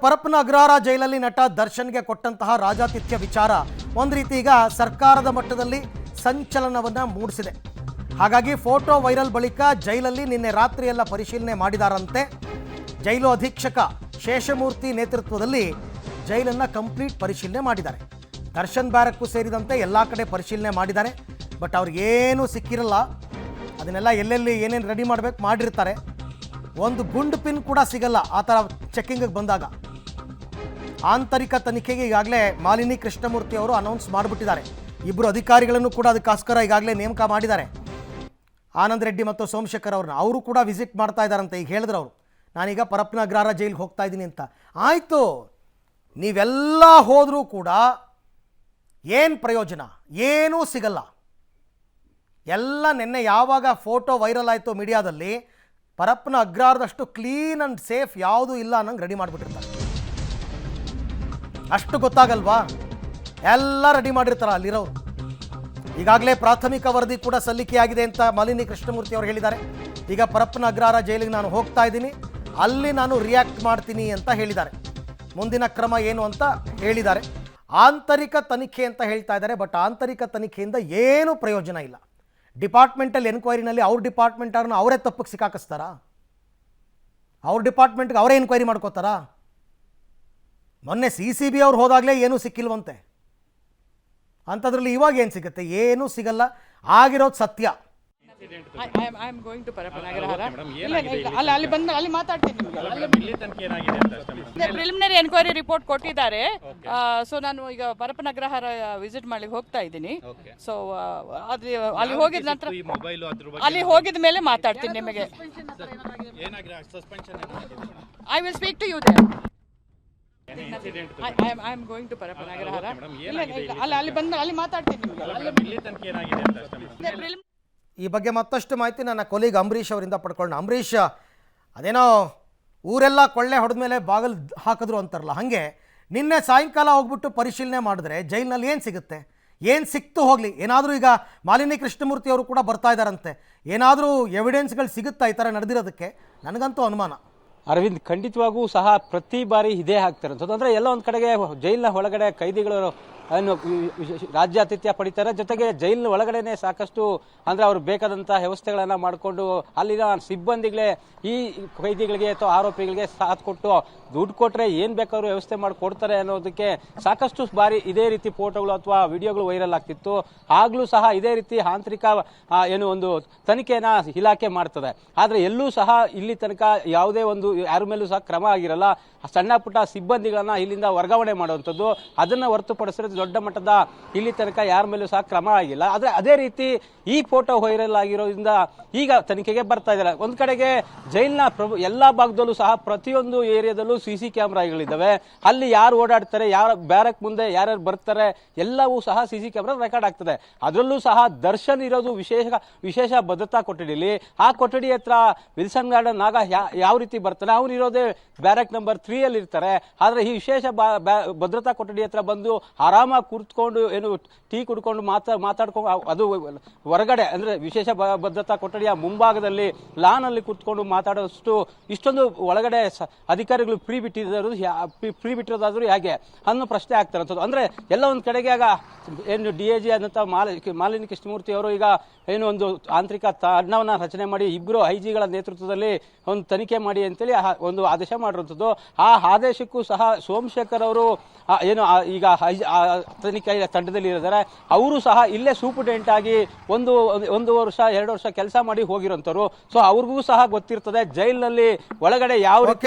ಪರಪ್ಪನ ಅಗ್ರಹಾರ ಜೈಲಲ್ಲಿ ನಟ ದರ್ಶನ್ಗೆ ಕೊಟ್ಟಂತಹ ರಾಜಾತಿಥ್ಯ ವಿಚಾರ ಒಂದು ರೀತಿ ಈಗ ಸರ್ಕಾರದ ಮಟ್ಟದಲ್ಲಿ ಸಂಚಲನವನ್ನ ಮೂಡಿಸಿದೆ. ಹಾಗಾಗಿ ಫೋಟೋ ವೈರಲ್ ಬಳಿಕ ಜೈಲಲ್ಲಿ ನಿನ್ನೆ ರಾತ್ರಿ ಎಲ್ಲ ಪರಿಶೀಲನೆ ಮಾಡಿದಾರಂತೆ. ಜೈಲು ಅಧೀಕ್ಷಕ ಶೇಷಮೂರ್ತಿ ನೇತೃತ್ವದಲ್ಲಿ ಜೈಲನ್ನ ಕಂಪ್ಲೀಟ್ ಪರಿಶೀಲನೆ ಮಾಡಿದ್ದಾರೆ. ದರ್ಶನ್ ಬ್ಯಾರಕ್ಕು ಸೇರಿದಂತೆ ಎಲ್ಲ ಕಡೆ ಪರಿಶೀಲನೆ ಮಾಡಿದ್ದಾರೆ. ಬಟ್ ಅವ್ರಿಗೇನು ಸಿಕ್ಕಿರಲ್ಲ. ಅದನ್ನೆಲ್ಲ ಎಲ್ಲೆಲ್ಲಿ ಏನೇನು ರೆಡಿ ಮಾಡಬೇಕು ಮಾಡಿರ್ತಾರೆ. ಒಂದು ಗುಂಡು ಪಿನ್ ಕೂಡ ಸಿಗಲ್ಲ ಆ ಥರ ಚೆಕ್ಕಿಂಗಿಗೆ ಬಂದಾಗ. ಆಂತರಿಕ ತನಿಖೆಗೆ ಈಗಾಗಲೇ ಮಾಲಿನಿ ಕೃಷ್ಣಮೂರ್ತಿ ಅವರು ಅನೌನ್ಸ್ ಮಾಡಿಬಿಟ್ಟಿದ್ದಾರೆ. ಇಬ್ಬರು ಅಧಿಕಾರಿಗಳನ್ನು ಕೂಡ ಅದಕ್ಕೋಸ್ಕರ ಈಗಾಗಲೇ ನೇಮಕ ಮಾಡಿದ್ದಾರೆ. ಆನಂದ್ ರೆಡ್ಡಿ ಮತ್ತು ಸೋಮಶೇಖರ್ ಅವ್ರನ್ನ ಅವರು ಕೂಡ ವಿಸಿಟ್ ಮಾಡ್ತಾ ಇದ್ದಾರಂತೆ. ಈಗ ಹೇಳಿದ್ರು ಅವರು, ನಾನೀಗ ಪರಪ್ಪನ ಅಗ್ರಹಾರ ಜೈಲಿಗೆ ಹೋಗ್ತಾ ಇದ್ದೀನಿ ಅಂತ. ಆಯಿತು, ನೀವೆಲ್ಲ ಹೋದರೂ ಕೂಡ ಏನು ಪ್ರಯೋಜನ? ಏನೂ ಸಿಗಲ್ಲ. ಎಲ್ಲ ನಿನ್ನೆ ಯಾವಾಗ ಫೋಟೋ ವೈರಲ್ ಆಯಿತು ಮೀಡಿಯಾದಲ್ಲಿ, ಪರಪ್ಪನ ಅಗ್ರಹಾರದಷ್ಟು ಕ್ಲೀನ್ ಆ್ಯಂಡ್ ಸೇಫ್ ಯಾವುದೂ ಇಲ್ಲ ಅನ್ನಂಗೆ ರೆಡಿ ಮಾಡಿಬಿಟ್ಟಿರ್ತಾರೆ. ಅಷ್ಟು ಗೊತ್ತಾಗಲ್ವಾ? ಎಲ್ಲ ರೆಡಿ ಮಾಡಿರ್ತಾರೆ ಅಲ್ಲಿರೋರು. ಈಗಾಗಲೇ ಪ್ರಾಥಮಿಕ ವರದಿ ಕೂಡ ಸಲ್ಲಿಕೆಯಾಗಿದೆ ಅಂತ ಮಾಲಿನಿ ಕೃಷ್ಣಮೂರ್ತಿ ಅವರು ಹೇಳಿದ್ದಾರೆ. ಈಗ ಪರಪ್ಪನ ಅಗ್ರಹಾರ ಜೈಲಿಗೆ ನಾನು ಹೋಗ್ತಾ ಇದ್ದೀನಿ, ಅಲ್ಲಿ ನಾನು ರಿಯಾಕ್ಟ್ ಮಾಡ್ತೀನಿ ಅಂತ ಹೇಳಿದ್ದಾರೆ. ಮುಂದಿನ ಕ್ರಮ ಏನು ಅಂತ ಹೇಳಿದ್ದಾರೆ. ಆಂತರಿಕ ತನಿಖೆ ಅಂತ ಹೇಳ್ತಾ ಇದ್ದಾರೆ. ಬಟ್ ಆಂತರಿಕ ತನಿಖೆಯಿಂದ ಏನೂ ಪ್ರಯೋಜನ ಇಲ್ಲ. ಡಿಪಾರ್ಟ್ಮೆಂಟಲ್ ಎನ್ಕ್ವೈರಿನಲ್ಲಿ ಅವ್ರ ಡಿಪಾರ್ಟ್ಮೆಂಟವ್ರನ್ನ ಅವರೇ ತಪ್ಪಿಗೆ ಸಿಕ್ಕಾಕಿಸ್ತಾರಾ? ಅವ್ರ ಡಿಪಾರ್ಟ್ಮೆಂಟ್ಗೆ ಅವರೇ ಎನ್ಕ್ವೈರಿ ಮಾಡ್ಕೋತಾರಾ? ಮೊನ್ನೆ CCB ಅವ್ರು ಹೋದಾಗಲೇ ಏನೂ ಸಿಕ್ಕಿಲ್ವಂತೆ. ಅಂಥದ್ರಲ್ಲಿ ಇವಾಗ ಏನು ಸಿಗುತ್ತೆ? ಏನೂ ಸಿಗಲ್ಲ. ಆಗಿರೋದು ಸತ್ಯ. ಪ್ರಿಲಿಮಿನರಿ ಎನ್ಕ್ವೈರಿ ರಿಪೋರ್ಟ್ ಕೊಟ್ಟಿದ್ದಾರೆ. ಸೊ ನಾನು ಈಗ ಪರಪ್ಪನ ಅಗ್ರಹಾರ ವಿಸಿಟ್ ಮಾಡ್ಲಿಕ್ಕೆ ಹೋಗ್ತಾ ಇದ್ದೀನಿ. ಸೊ ಅಲ್ಲಿ ಹೋಗಿದ ನಂತರ ಅಲ್ಲಿ ಹೋಗಿದ ಮೇಲೆ ಮಾತಾಡ್ತೀನಿ ನಿಮಗೆ. I will speak to you there. I am going to Parappana Agrahara. ಅಲ್ಲಿ ಮಾತಾಡ್ತೀನಿ ನಿಮಗೆ. ಈ ಬಗ್ಗೆ ಮತ್ತಷ್ಟು ಮಾಹಿತಿ ನನ್ನ ಕೊಲೀಗ್ ಅಂಬರೀಷ್ ಅವರಿಂದ ಪಡ್ಕೊಳ್ಳೋಣ. ಅಂಬರೀಷ್, ಅದೇನೋ ಊರೆಲ್ಲ ಕೊಳ್ಳೆ ಹೊಡೆದ ಮೇಲೆ ಬಾಗಿಲು ಹಾಕಿದ್ರು ಅಂತಾರಲ್ಲ, ಹಾಗೆ ನಿನ್ನೆ ಸಾಯಂಕಾಲ ಹೋಗ್ಬಿಟ್ಟು ಪರಿಶೀಲನೆ ಮಾಡಿದ್ರೆ ಜೈಲಿನಲ್ಲಿ ಏನು ಸಿಗುತ್ತೆ? ಏನು ಸಿಕ್ತು ಹೋಗಲಿ. ಏನಾದರೂ ಈಗ ಮಾಲಿನಿ ಕೃಷ್ಣಮೂರ್ತಿ ಅವರು ಕೂಡ ಬರ್ತಾ ಇದ್ದಾರಂತೆ. ಏನಾದರೂ ಎವಿಡೆನ್ಸ್ಗಳು ಸಿಗುತ್ತಾ ಈ ಥರ ನಡೆದಿರೋದಕ್ಕೆ? ನನಗಂತೂ ಅನುಮಾನ. ಅರವಿಂದ್, ಖಂಡಿತವಾಗೂ ಸಹ ಪ್ರತಿ ಬಾರಿ ಇದೇ ಆಗ್ತಿರೋದು. ಅಂದರೆ ಎಲ್ಲ ಒಂದು ಕಡೆಗೆ ಜೈಲಿನ ಒಳಗಡೆ ಕೈದಿಗಳು ರಾಜ್ಯಾತಿಥ್ಯ ಪಡಿತಾರೆ. ಜೊತೆಗೆ ಜೈಲಿನ ಒಳಗಡೆನೆ ಸಾಕಷ್ಟು ಅಂದರೆ ಅವ್ರು ಬೇಕಾದಂಥ ವ್ಯವಸ್ಥೆಗಳನ್ನು ಮಾಡಿಕೊಂಡು ಅಲ್ಲಿನ ಸಿಬ್ಬಂದಿಗಳೇ ಈ ಕೈದಿಗಳಿಗೆ ಅಥವಾ ಆರೋಪಿಗಳಿಗೆ ಸಾಥ್ ಕೊಟ್ಟು ದುಡ್ಡು ಕೊಟ್ಟರೆ ಏನು ಬೇಕಾದ್ರೂ ವ್ಯವಸ್ಥೆ ಮಾಡಿ ಕೊಡ್ತಾರೆ ಅನ್ನೋದಕ್ಕೆ ಸಾಕಷ್ಟು ಬಾರಿ ಇದೇ ರೀತಿ ಫೋಟೋಗಳು ಅಥವಾ ವಿಡಿಯೋಗಳು ವೈರಲ್ ಆಗ್ತಿತ್ತು. ಆಗಲೂ ಸಹ ಇದೇ ರೀತಿ ಆಂತರಿಕ ಏನು ಒಂದು ತನಿಖೆನ ಇಲಾಖೆ ಮಾಡ್ತದೆ. ಆದರೆ ಎಲ್ಲೂ ಸಹ ಇಲ್ಲಿ ತನಕ ಯಾವುದೇ ಒಂದು ಯಾರ ಮೇಲೂ ಸಹ ಕ್ರಮ ಆಗಿರಲ್ಲ. ಸಣ್ಣ ಪುಟ್ಟ ಸಿಬ್ಬಂದಿಗಳನ್ನ ಇಲ್ಲಿಂದ ವರ್ಗಾವಣೆ ಮಾಡುವಂಥದ್ದು, ಅದನ್ನು ಹೊರತುಪಡಿಸಿದ್ರೆ ದೊಡ್ಡ ಮಟ್ಟದ ಇಲ್ಲಿ ತನಕ ಯಾರ ಮೇಲೂ ಸಹ ಕ್ರಮ ಆಗಿಲ್ಲ. ಆದರೆ ಅದೇ ರೀತಿ ಈ ಫೋಟೋ ವೈರಲ್ ಆಗಿರೋದ್ರಿಂದ ಈಗ ತನಿಖೆಗೆ ಬರ್ತಾ ಇದ್ದಾರೆ. ಒಂದು ಕಡೆಗೆ ಜೈಲಿನ ಎಲ್ಲ ಭಾಗದಲ್ಲೂ ಸಹ ಪ್ರತಿಯೊಂದು ಏರಿಯಾದಲ್ಲೂ CC ಕ್ಯಾಮ್ರಾಗಳಿದ್ದಾವೆ. ಅಲ್ಲಿ ಯಾರು ಓಡಾಡ್ತಾರೆ, ಯಾರ ಬ್ಯಾರಕ್ ಮುಂದೆ ಯಾರ್ಯಾರು ಬರ್ತಾರೆ ಎಲ್ಲವೂ ಸಹ CC ಕ್ಯಾಮ್ರಾ ರೆಕಾರ್ಡ್ ಆಗ್ತದೆ. ಅದರಲ್ಲೂ ಸಹ ದರ್ಶನ್ ಇರೋದು ವಿಶೇಷ ಭದ್ರತಾ ಕೊಠಡಿಲಿ. ಆ ಕೊಠಡಿ ಹತ್ರ ವಿಲ್ಸನ್ ಗಾರ್ಡನ್ ಆಗ ಯಾವ ರೀತಿ ಬರ್ತಾನೆ, ಅವ್ರು ಇರೋದೇ ಬ್ಯಾರಕ್ ನಂಬರ್ 3 ಅಲ್ಲಿ ಇರ್ತಾರೆ. ಆದರೆ ಈ ವಿಶೇಷ ಭದ್ರತಾ ಕೊಠಡಿ ಹತ್ರ ಬಂದು ಆರಾಮಾಗಿ ಕೂತ್ಕೊಂಡು ಏನು ಟೀ ಕುಡ್ಕೊಂಡು ಮಾತಾಡ್ಕೊಂಡು ಅದು ಹೊರಗಡೆ ಅಂದರೆ ವಿಶೇಷ ಭದ್ರತಾ ಕೊಠಡಿಯ ಮುಂಭಾಗದಲ್ಲಿ ಲಾನ್ ಅಲ್ಲಿ ಕೂತ್ಕೊಂಡು ಮಾತಾಡೋಷ್ಟು ಇಷ್ಟೊಂದು ಒಳಗಡೆ ಅಧಿಕಾರಿಗಳು ಫ್ರೀ ಬಿಟ್ಟಿರೋದಾದ್ರೂ ಹೇಗೆ ಅನ್ನೋ ಪ್ರಶ್ನೆ ಆಗ್ತಾ ಇರೋದು. ಅಂದರೆ ಎಲ್ಲ ಒಂದು ಕಡೆಗೆ ಆಗ ಏನು DIG ಆದಂಥ ಮಾಲಿನಿ ಕೃಷ್ಣಮೂರ್ತಿ ಅವರು ಈಗ ಏನು ಒಂದು ಆಂತರಿಕ ತಂಡವನ್ನು ರಚನೆ ಮಾಡಿ ಇಬ್ಬರು IG ಗಳ ನೇತೃತ್ವದಲ್ಲಿ ಒಂದು ತನಿಖೆ ಮಾಡಿ ಅಂತೇಳಿ ಒಂದು ಆದೇಶ ಮಾಡಿರುವಂಥದ್ದು. ಆ ಆದೇಶಕ್ಕೂ ಸಹ ಸೋಮಶೇಖರ್ ಅವರು ಏನು ಈಗ ತನಿಖೆ ತಂಡದಲ್ಲಿ ಇರಿದ್ದಾರೆ. ಅವರು ಸಹ ಇಲ್ಲೇ ಸೂಪರ್ಡೆಂಟ್ ಆಗಿ ಒಂದು ವರ್ಷ 2 ವರ್ಷ ಕೆಲಸ ಮಾಡಿ ಹೋಗಿರೋಂಥವ್ರು. ಸೊ ಅವ್ರಿಗೂ ಸಹ ಗೊತ್ತಿರ್ತದೆ ಜೈಲಿನಲ್ಲಿ ಒಳಗಡೆ ಯಾವ ರೀತಿ